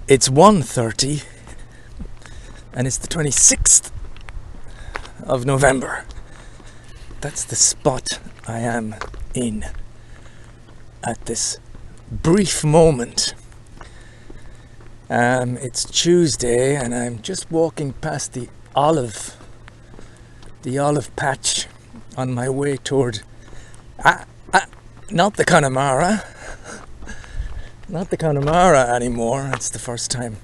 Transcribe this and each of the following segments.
It's 1:30 and it's the 26th of November. That's the spot I am in at this brief moment. It's Tuesday and I'm just walking past the olive patch on my way toward not the Connemara anymore. It's the first time.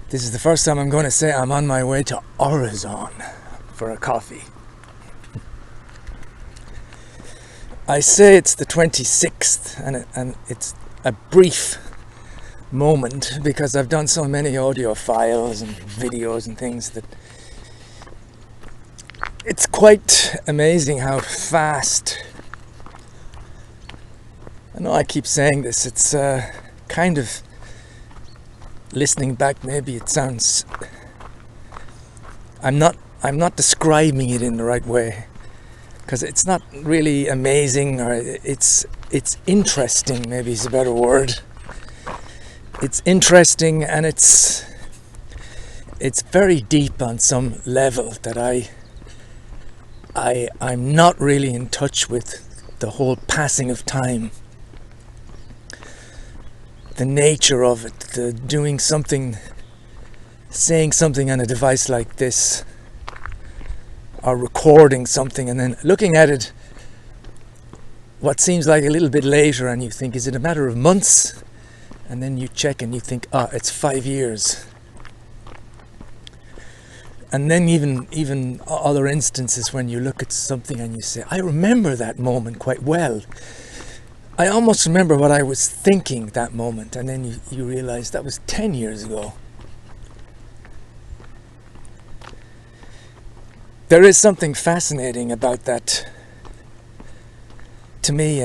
This is the first time I'm going to say I'm on my way to Orizon for a coffee. I say it's the 26th and it's a brief moment because I've done so many audio files and videos and things that it's quite amazing how fast. I know I keep saying this, it's kind of listening back, maybe it sounds, I'm not describing it in the right way because it's not really amazing, or it's interesting, maybe is a better word. It's interesting and it's very deep on some level that I'm not really in touch with the whole passing of time. The nature of it, the doing something, saying something on a device like this, or recording something and then looking at it what seems like a little bit later and you think, is it a matter of months? And then you check and you think, it's 5 years. And then even other instances when you look at something and you say, I remember that moment quite well. I almost remember what I was thinking that moment, and then you realize that was 10 years ago. There is something fascinating about that to me,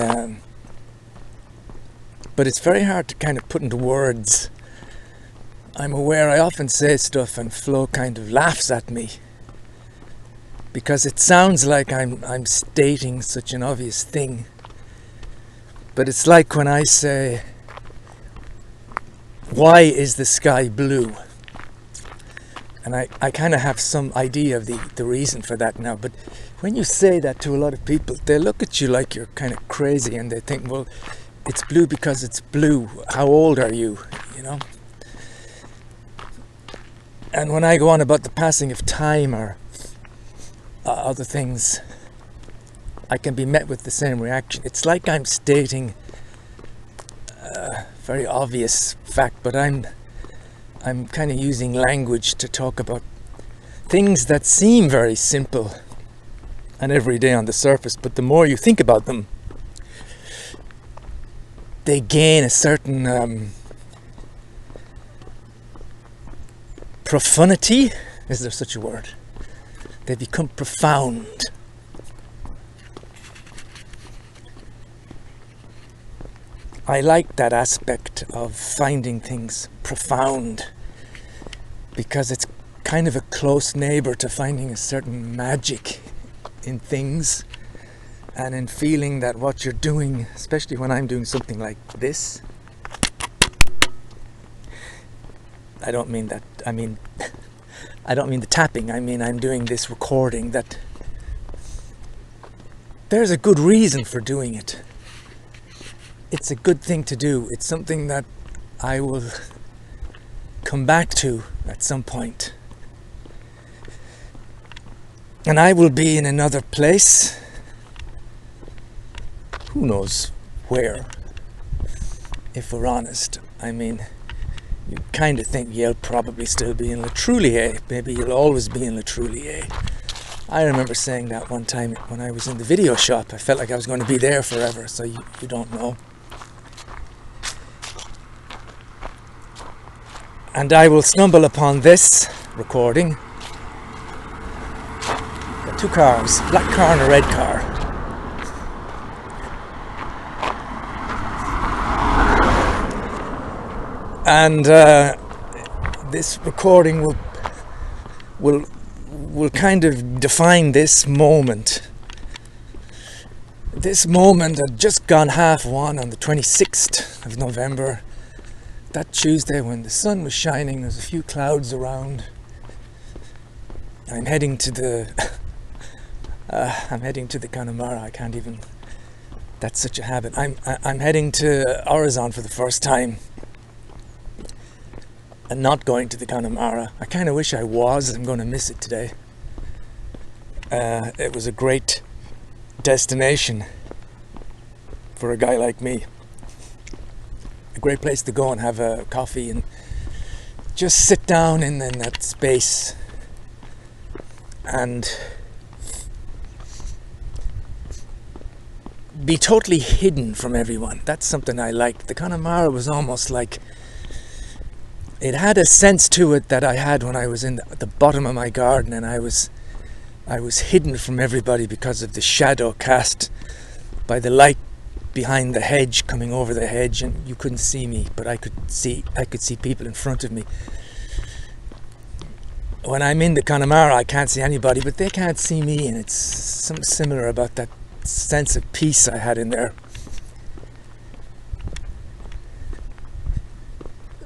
but it's very hard to kind of put into words. I'm aware I often say stuff and Flo kind of laughs at me because it sounds like I'm stating such an obvious thing. But it's like when I say, why is the sky blue? And I kind of have some idea of the reason for that now. But when you say that to a lot of people, they look at you like you're kind of crazy and they think, well, it's blue because it's blue. How old are you? You know? And when I go on about the passing of time or other things, I can be met with the same reaction. It's like I'm stating a very obvious fact, but I'm kind of using language to talk about things that seem very simple and everyday on the surface, but the more you think about them, they gain a certain profundity. Is there such a word? They become profound. I like that aspect of finding things profound because it's kind of a close neighbor to finding a certain magic in things and in feeling that what you're doing, especially when I'm doing something like this, I don't mean the tapping, I mean I'm doing this recording, that there's a good reason for doing it. It's a good thing to do. It's something that I will come back to at some point. And I will be in another place. Who knows where? If we're honest. I mean, you kind of think you'll probably still be in Le Trullier. Maybe you'll always be in Le Trullier. I remember saying that one time when I was in the video shop. I felt like I was going to be there forever, so you don't know. And I will stumble upon this recording. Got two cars, a black car and a red car. And this recording will kind of define this moment. This moment had just gone 1:30 on the 26th of November. that Tuesday when the sun was shining, there's a few clouds around. I'm heading to the Connemara. I can't even. That's such a habit. I'm heading to Orizon for the first time, and not going to the Connemara. I kind of wish I was. I'm going to miss it today. It was a great destination for a guy like me. A great place to go and have a coffee and just sit down in that space and be totally hidden from everyone. That's something I liked. The Connemara was almost like, it had a sense to it that I had when I was at the bottom of my garden, and I was hidden from everybody because of the shadow cast by the light behind the hedge coming over the hedge, and you couldn't see me, but I could see people in front of me. When I'm in the Connemara, I can't see anybody, but they can't see me, and it's something similar about that sense of peace I had in there.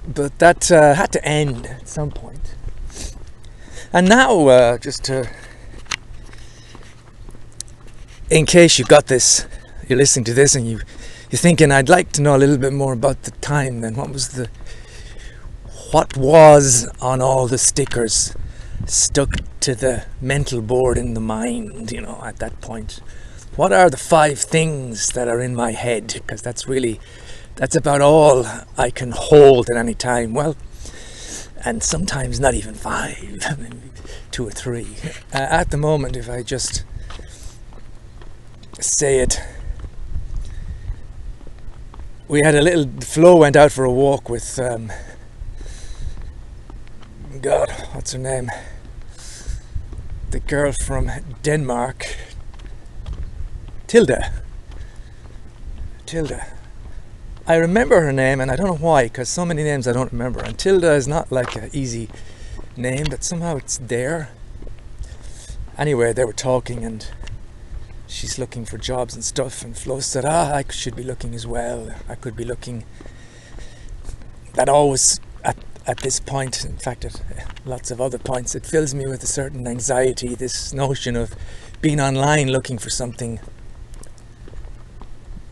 But that had to end at some point. And now, in case you got this, you're listening to this and you're thinking, I'd like to know a little bit more about the time. Then what was on all the stickers stuck to the mental board in the mind, at that point? What are the 5 things that are in my head? Because that's about all I can hold at any time. Well, and sometimes not even 5, maybe 2 or 3. At the moment, if I just say it, Flo went out for a walk with, God, what's her name? The girl from Denmark. Tilda. I remember her name, and I don't know why, because so many names I don't remember. And Tilda is not like an easy name, but somehow it's there. Anyway, they were talking, and she's looking for jobs and stuff, and Flo said, I should be looking as well. I could be looking. That always, at this point, in fact at lots of other points, it fills me with a certain anxiety, this notion of being online looking for something,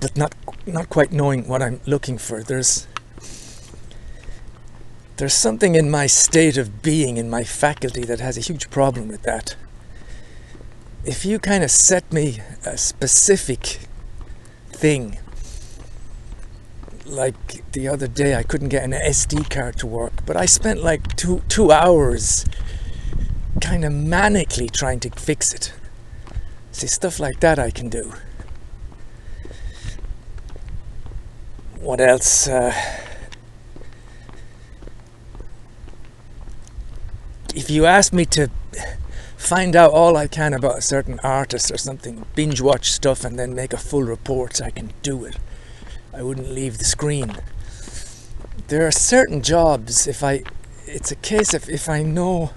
but not quite knowing what I'm looking for. There's something in my state of being, in my faculty, that has a huge problem with that. If you kind of set me a specific thing, like the other day I couldn't get an SD card to work, but I spent like two hours kind of manically trying to fix it. See, stuff like that I can do. What else? If you ask me to find out all I can about a certain artist or something, binge watch stuff and then make a full report, I can do it. I wouldn't leave the screen. There are certain jobs, it's a case of if I know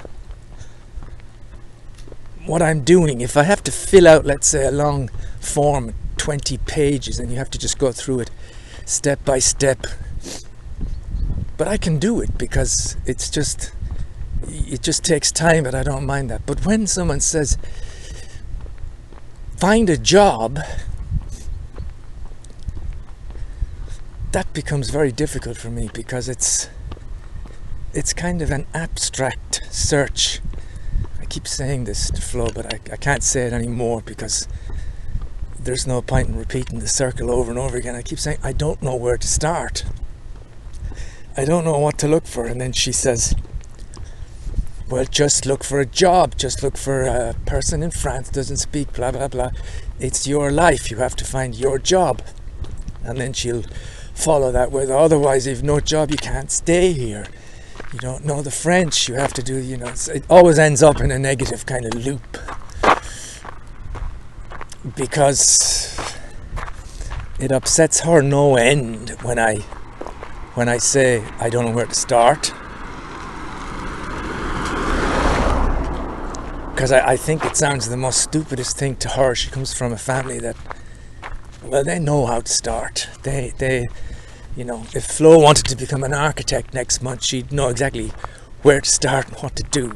what I'm doing, if I have to fill out, let's say, a long form, 20 pages, and you have to just go through it step by step, but I can do it because it just takes time, and I don't mind that. But when someone says find a job, that becomes very difficult for me, because it's kind of an abstract search. I keep saying this to Flo, but I can't say it anymore because there's no point in repeating the circle over and over again. I keep saying I don't know where to start. I don't know what to look for. And then she says, well, just look for a job. Just look for a person in France doesn't speak blah, blah, blah. It's your life. You have to find your job. And then she'll follow that with, otherwise, if you've no job, you can't stay here. You don't know the French. You have to do, it always ends up in a negative kind of loop. Because it upsets her no end when I say I don't know where to start. Because I think it sounds the most stupidest thing to her. She comes from a family that, well, they know how to start. They if Flo wanted to become an architect next month, she'd know exactly where to start and what to do.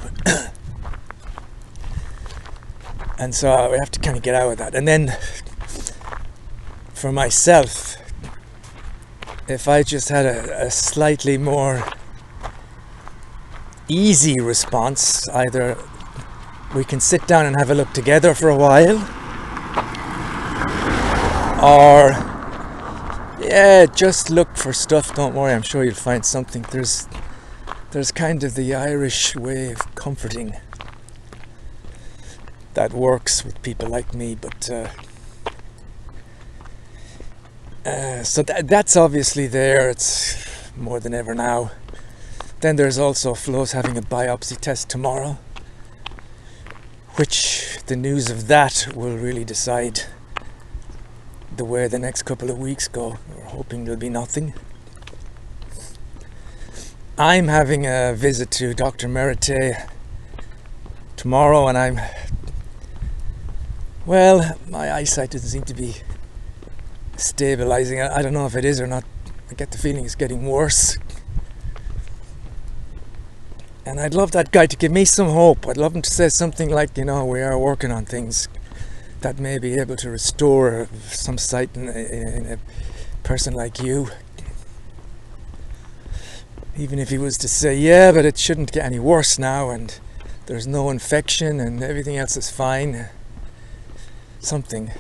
And so we have to kind of get out of that. And then for myself, if I just had a slightly more easy response, either we can sit down and have a look together for a while, or just look for stuff, don't worry, I'm sure you'll find something. There's kind of the Irish way of comforting that works with people like me, but so that's obviously there. It's more than ever now. Then there's also Flo's having a biopsy test tomorrow, which the news of that will really decide the way the next couple of weeks go. We're hoping there'll be nothing. I'm having a visit to Dr. Merite tomorrow, and my eyesight doesn't seem to be stabilizing. I don't know if it is or not. I get the feeling it's getting worse. And I'd love that guy to give me some hope. I'd love him to say something like, we are working on things that may be able to restore some sight in a person like you. Even if he was to say, yeah, but it shouldn't get any worse now, and there's no infection and everything else is fine. Something.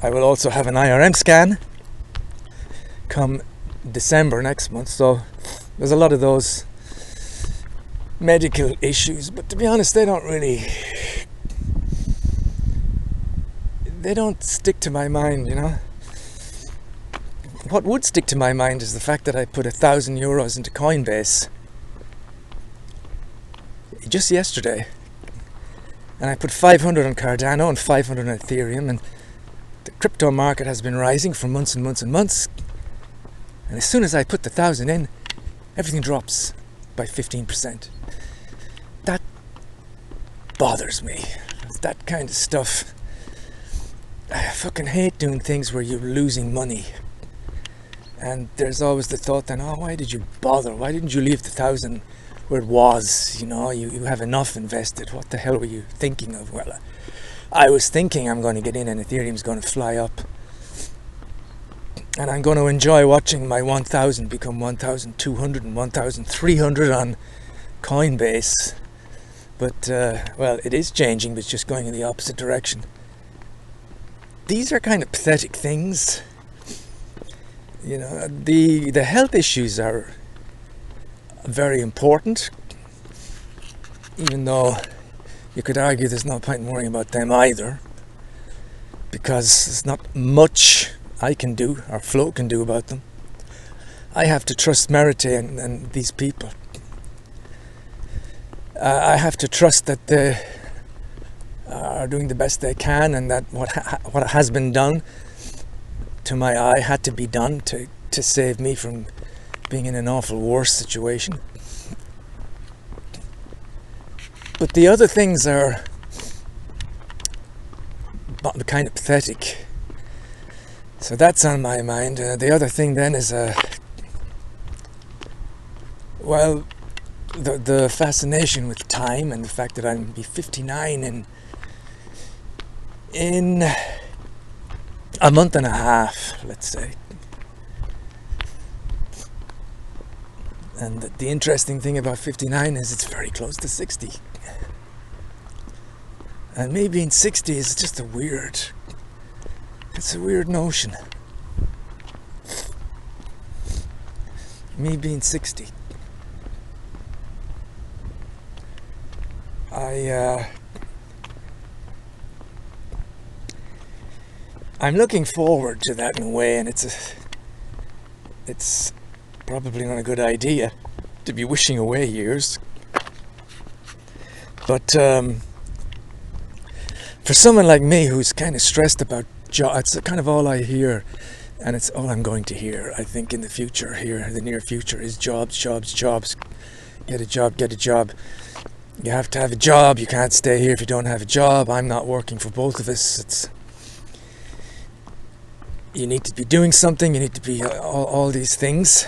I will also have an IRM scan come December next month, so there's a lot of those medical issues, but to be honest, they don't stick to my mind, What would stick to my mind is the fact that I put €1,000 into Coinbase just yesterday, and I put 500 on Cardano and 500 on Ethereum, and the crypto market has been rising for months and months and months, and as soon as I put the 1,000 in, everything drops by 15%. That bothers me. That kind of stuff. I fucking hate doing things where you're losing money. And there's always the thought then, why did you bother? Why didn't you leave the 1,000 where it was? You have enough invested. What the hell were you thinking of? Well, I was thinking I'm going to get in and Ethereum's going to fly up. And I'm going to enjoy watching my 1,000 become 1,200 and 1,300 on Coinbase. But, it is changing, but it's just going in the opposite direction. These are kind of pathetic things. The health issues are very important, even though you could argue there's no point in worrying about them either, because there's not much I can do or Flo can do about them. I have to trust Merite and these people. I have to trust that they are doing the best they can, and that what has been done to my eye had to be done to save me from being in an awful worse situation. But the other things are kind of pathetic. So that's on my mind. The other thing then is, the fascination with time, and the fact that I'm be 59 in a month and a half, let's say. And the interesting thing about 59 is it's very close to 60. And me being 60 is just it's a weird notion. Me being 60. I'm looking forward to that in a way, and it's probably not a good idea to be wishing away years. But for someone like me who's kind of stressed about jobs, it's kind of all I hear, and it's all I'm going to hear, I think, in the future here, the near future, is jobs, jobs, jobs. Get a job, get a job. You have to have a job. You can't stay here if you don't have a job. I'm not working for both of us. you need to be doing something, you need to be all these things.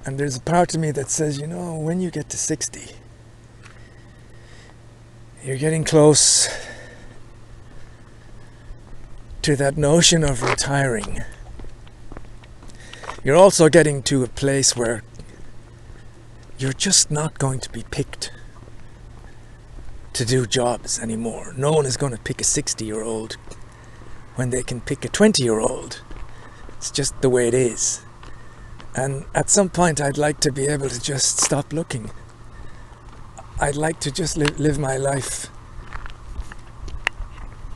And there's a part of me that says, you know, when you get to 60, you're getting close to that notion of retiring. You're also getting to a place where you're just not going to be picked to do jobs anymore. No one is going to pick a 60-year-old when they can pick a 20-year-old. It's just the way it is. And at some point I'd like to be able to just stop looking. I'd like to just live my life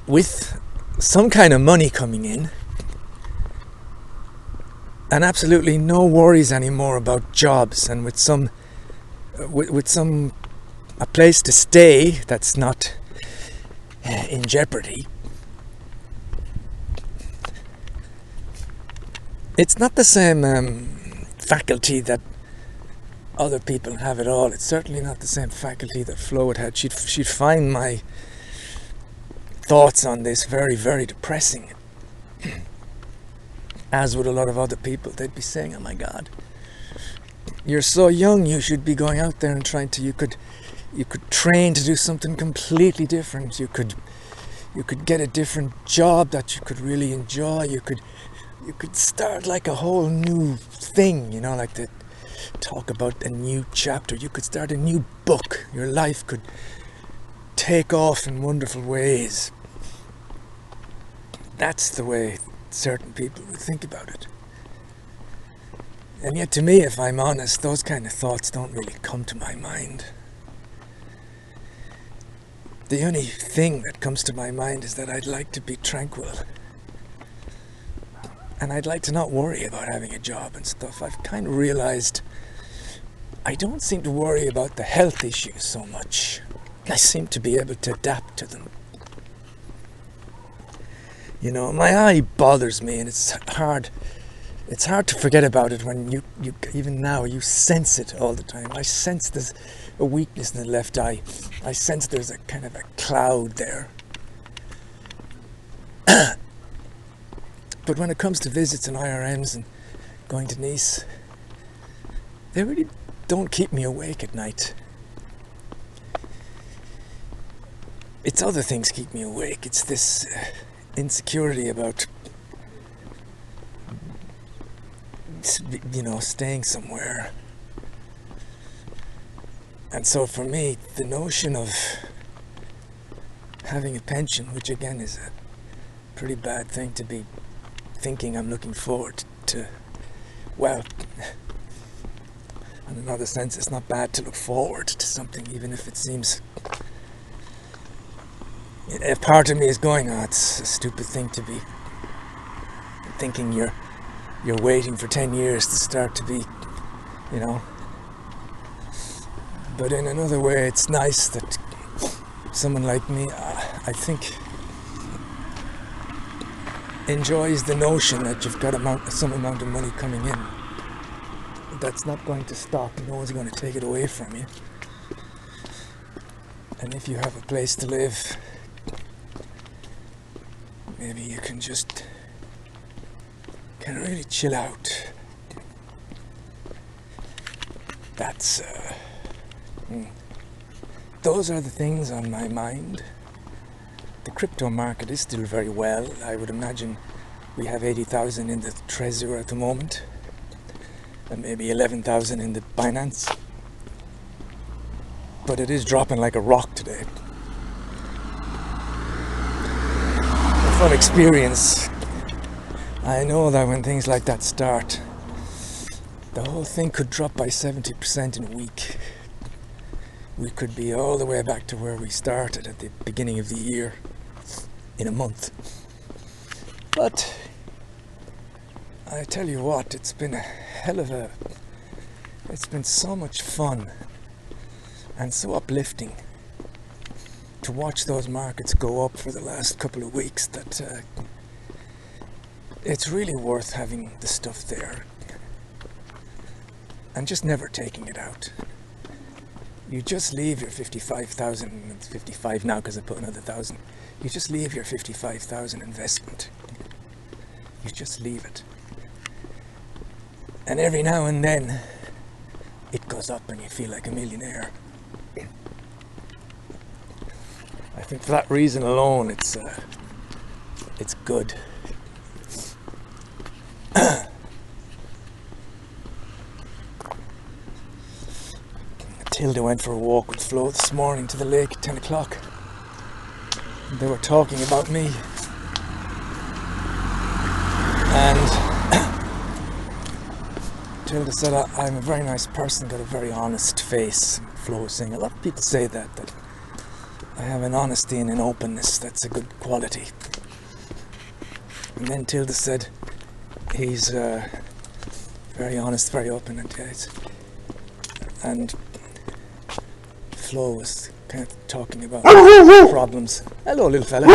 with some kind of money coming in and absolutely no worries anymore about jobs, and with some a place to stay that's not in jeopardy. It's not the same faculty that other people have at all. It's certainly not the same faculty that Flo had. She'd find my thoughts on this very, very depressing. As would a lot of other people. They'd be saying, oh my God, you're so young, you should be going out there and trying to, you could train to do something completely different. You could get a different job that you could really enjoy. You could start like a whole new thing, you know, like the talk about a new chapter. You could start a new book. Your life could take off in wonderful ways. That's the way certain people would think about it. And yet to me, if I'm honest, those kind of thoughts don't really come to my mind. The only thing that comes to my mind is that I'd like to be tranquil. And I'd like to not worry about having a job and stuff. I've kind of realized I don't seem to worry about the health issues so much. I seem to be able to adapt to them. You know, my eye bothers me, and it's hard to forget about it when you even now, you sense it all the time. I sense there's a weakness in the left eye. I sense there's a kind of a cloud there. But when it comes to visits and IRMs and going to Nice, they really don't keep me awake at night. It's other things keep me awake. It's this insecurity about, you know, staying somewhere. And so for me, the notion of having a pension, which again is a pretty bad thing to be thinking I'm looking forward to, well, in another sense, it's not bad to look forward to something, even if it seems, a part of me is going, oh, it's a stupid thing to be thinking you're waiting for 10 years to start to be, you know. But in another way, it's nice that someone like me, I think, enjoys the notion that you've got some amount of money coming in. That's not going to stop. No one's going to take it away from you. And if you have a place to live, maybe you can just really chill out. That's those are the things on my mind. The crypto market is still very well. I would imagine we have 80,000 in the Trezor at the moment, and maybe 11,000 in the Binance. But it is dropping like a rock today. From experience, I know that when things like that start, the whole thing could drop by 70% in a week. We could be all the way back to where we started at the beginning of the year in a month. But I tell you what, it's been it's been so much fun and so uplifting to watch those markets go up for the last couple of weeks that it's really worth having the stuff there and just never taking it out. You just leave your 55,000, it's 55 now because I put another 1,000. You just leave your 55,000 investment You just leave it. And every now and then, it goes up and you feel like a millionaire. I think for that reason alone, it's good. Tilda went for a walk with Flo this morning to the lake at 10 o'clock. They were talking about me. And Tilda said I'm a very nice person, got a very honest face. Flo was saying, a lot of people say that I have an honesty and an openness, that's a good quality. And then Tilda said, he's very honest, very open, and Flo was kind of talking about problems. Hello, little fella.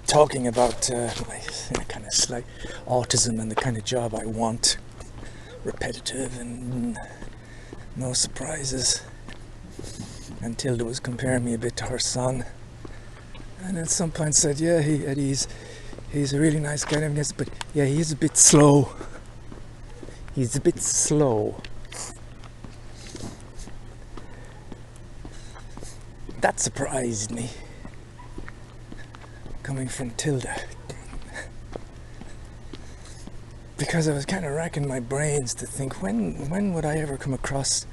Talking about my kind of slight autism and the kind of job I want. Repetitive and no surprises. And Tilda was comparing me a bit to her son. And at some point said, yeah, he's a really nice guy, but yeah, he's a bit slow. He's a bit slow. That surprised me, coming from Tilda. Because I was kind of racking my brains to think, when would I ever come across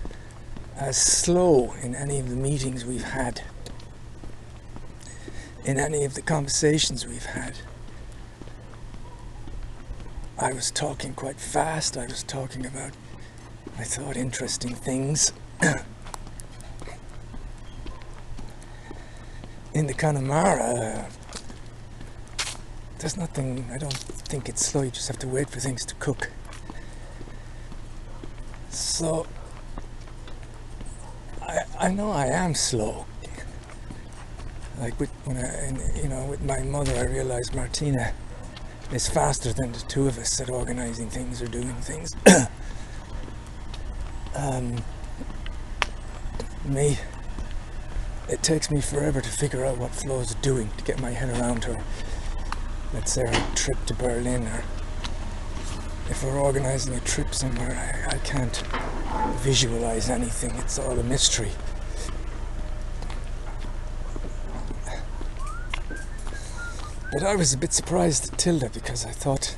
as slow in any of the meetings we've had, in any of the conversations we've had. I was talking quite fast, I was talking about, I thought, interesting things. In the Connemara, there's nothing, I don't think it's slow, you just have to wait for things to cook. So, I know I am slow. Like with my mother, I realized Martina is faster than the two of us at organizing things or doing things. Me, it takes me forever to figure out what Flo's doing, to get my head around her. Let's say her trip to Berlin, or if we're organizing a trip somewhere, I can't visualize anything, it's all a mystery. But I was a bit surprised at Tilda, because I thought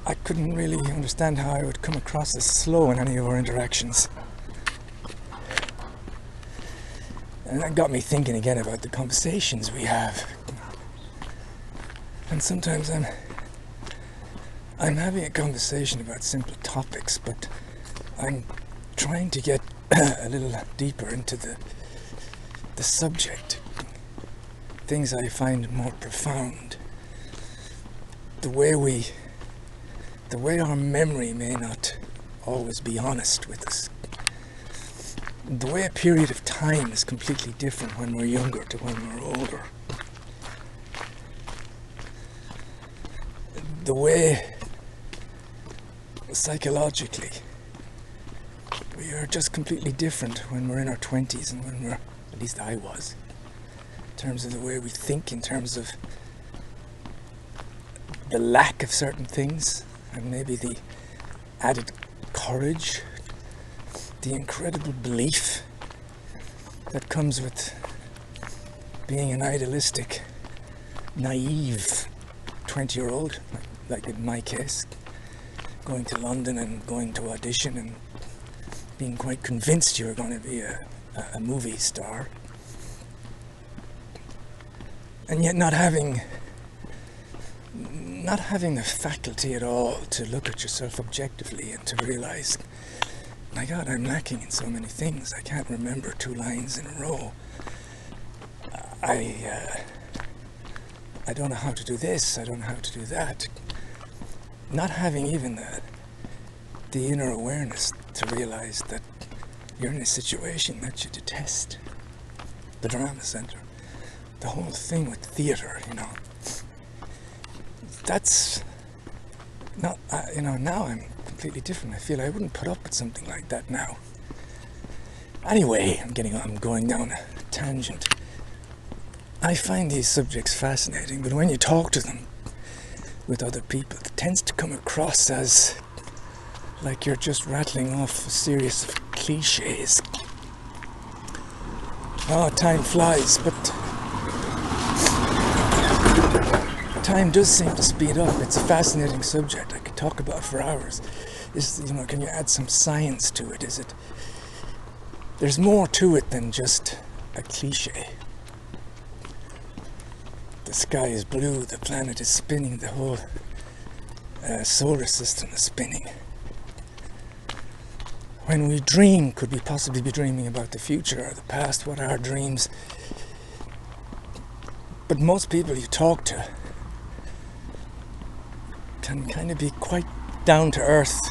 I couldn't really understand how I would come across as slow in any of our interactions. And that got me thinking again about the conversations we have. And sometimes I'm having a conversation about simple topics, but I'm trying to get a little deeper into the subject. Things I find more profound. The way our memory may not always be honest with us. The way a period of time is completely different when we're younger to when we're older. The way psychologically we are just completely different when we're in our 20s and when we're, at least I was, in terms of the way we think, in terms of the lack of certain things, and maybe the added courage, the incredible belief that comes with being an idealistic, naive 20-year-old, like in my case, going to London and going to audition and being quite convinced you were going to be a movie star, and yet not having the faculty at all to look at yourself objectively and to realize, my God, I'm lacking in so many things. I can't remember 2 lines in a row. I don't know how to do this, I don't know how to do that. Not having even the inner awareness to realize that you're in a situation that you detest. The drama center, the whole thing with theater, that's not, now I'm completely different. I feel I wouldn't put up with something like that now. Anyway, I'm going down a tangent. I find these subjects fascinating, but when you talk to them with other people, it tends to come across as like you're just rattling off a series of cliches. Oh, time flies, but time does seem to speed up. It's a fascinating subject. I could talk about it for hours. Can you add some science to it? There's more to it than just a cliche. The sky is blue, the planet is spinning, the whole solar system is spinning. When we dream, could we possibly be dreaming about the future or the past? What are dreams? But most people you talk to can kind of be quite down to earth.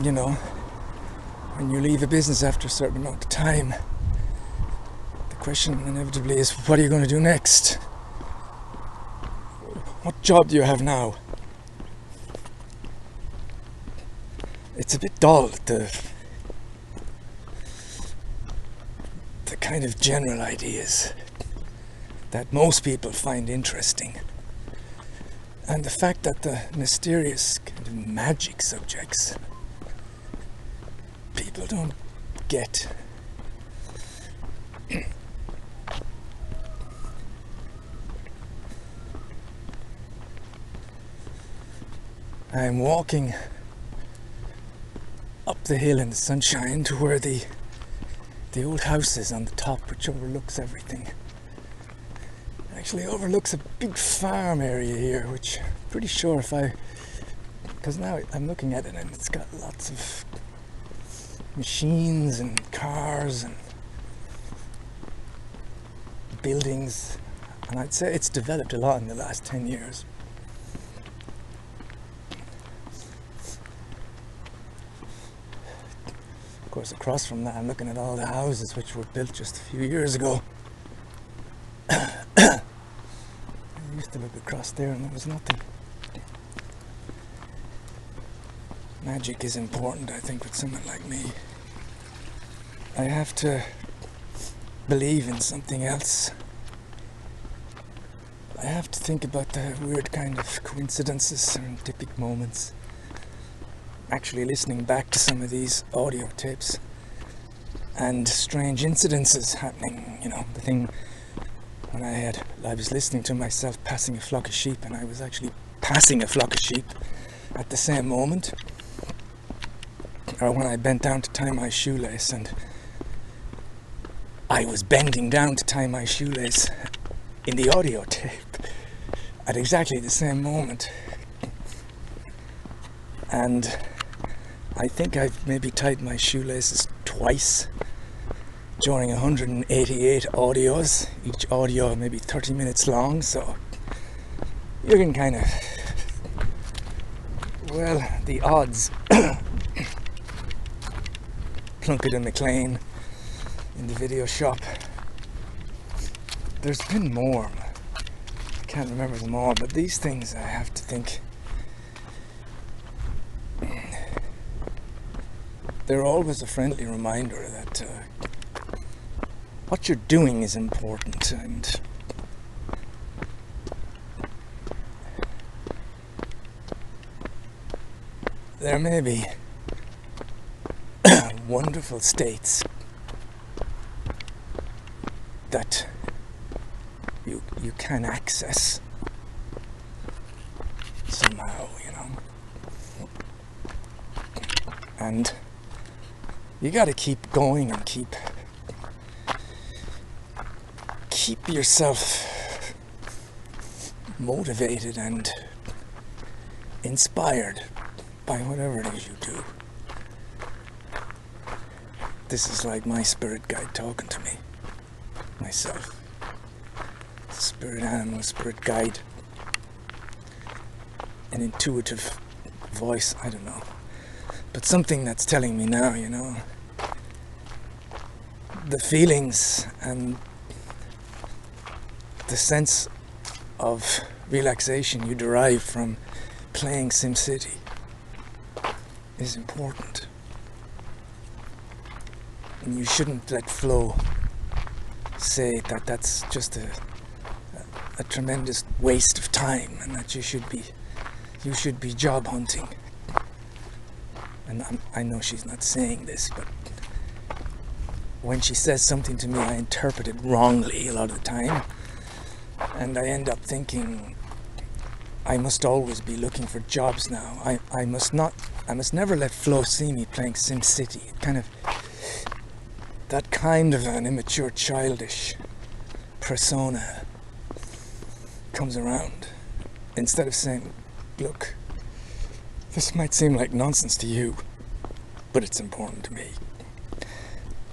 You know, when you leave a business after a certain amount of time, the question inevitably is, what are you going to do next? What job do you have now? It's a bit dull, the kind of general ideas that most people find interesting. And the fact that the mysterious kind of magic subjects people don't get. I'm walking up the hill in the sunshine to where the old house is on the top, which overlooks everything. Actually overlooks a big farm area here, which I'm pretty sure because now I'm looking at it and it's got lots of machines and cars and buildings, and I'd say it's developed a lot in the last 10 years. Of course, across from that I'm looking at all the houses which were built just a few years ago. I used to look across there and there was nothing. Magic is important, I think, with someone like me. I have to believe in something else. I have to think about the weird kind of coincidences, serendipity moments. Actually listening back to some of these audio tapes and strange incidences happening, the thing when I was listening to myself passing a flock of sheep, and I was actually passing a flock of sheep at the same moment. Or when I bent down to tie my shoelace and I was bending down to tie my shoelace in the audio tape at exactly the same moment. And I think I've maybe tied my shoelaces twice during 188 audios, each audio maybe 30 minutes long, so you can kind of, the odds. Plunkett and McLean in the video shop. There's been more. I can't remember them all, but these things I have to think they're always a friendly reminder that what you're doing is important, and there may be wonderful states that you can access somehow, and you got to keep going and keep yourself motivated and inspired by whatever it is you do. This is like my spirit guide talking to me, myself. Spirit animal, spirit guide, an intuitive voice, I don't know. But something that's telling me now, the feelings and the sense of relaxation you derive from playing SimCity is important. And you shouldn't let flow say that that's just a tremendous waste of time and that you should be job hunting. And I know she's not saying this, but when she says something to me, I interpret it wrongly a lot of the time. And I end up thinking, I must always be looking for jobs now. I must never let flow see me playing SimCity. That kind of an immature, childish persona comes around. Instead of saying, look, this might seem like nonsense to you, but it's important to me.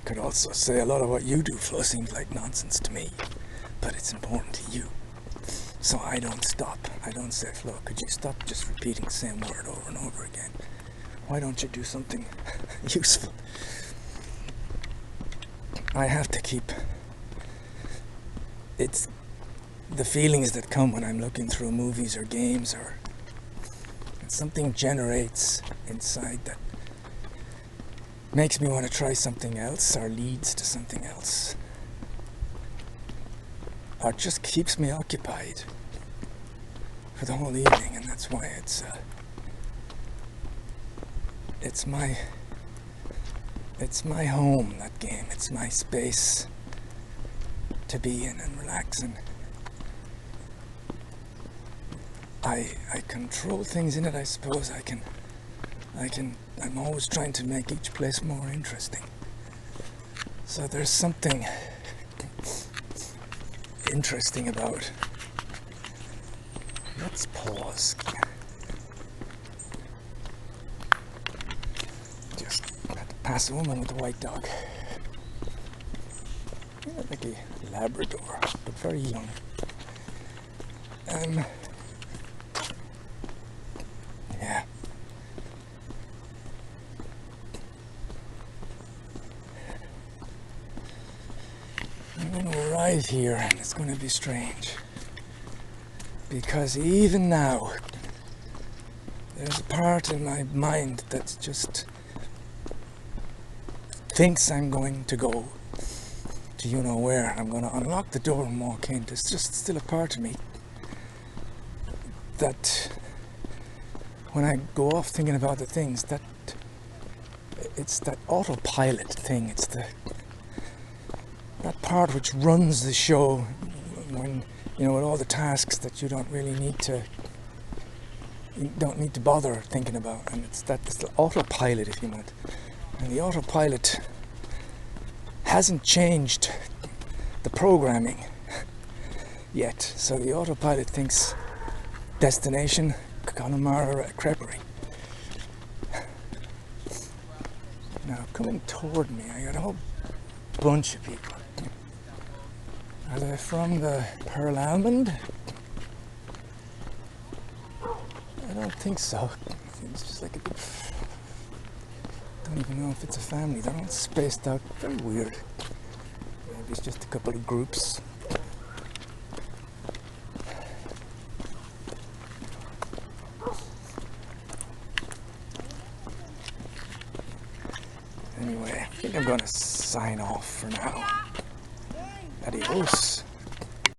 Could also say a lot of what you do, Flo, seems like nonsense to me, but it's important to you. So I don't stop. I don't say, Flo, could you stop just repeating the same word over and over again? Why don't you do something useful? I have to keep... It's the feelings that come when I'm looking through movies or games, or something generates inside that makes me want to try something else, or leads to something else, or just keeps me occupied for the whole evening. And that's why it's my home, that game. It's my space to be in and relax in. I control things in it, I suppose. I'm always trying to make each place more interesting. So there's something interesting about... Let's pause. Just had to pass a woman with a white dog. Like a Labrador, but very young. Yeah. I'm going to arrive here, and it's going to be strange. Because even now, there's a part in my mind that just thinks I'm going to go to you know where. I'm going to unlock the door and walk in. There's just still a part of me that when I go off thinking about the things, that it's that autopilot thing. It's that part which runs the show when, with all the tasks that you don't really need to bother thinking about. And it's the autopilot, if you want. And the autopilot hasn't changed the programming yet. So the autopilot thinks destination Connemara Creperie. Now coming toward me, I got a whole bunch of people. Are they from the Pearl Almond? I don't think so. It's just like a big... Don't even know if it's a family. They're all spaced out. Very weird. Maybe it's just a couple of groups. Anyway, I think I'm going to sign off for now. Adios.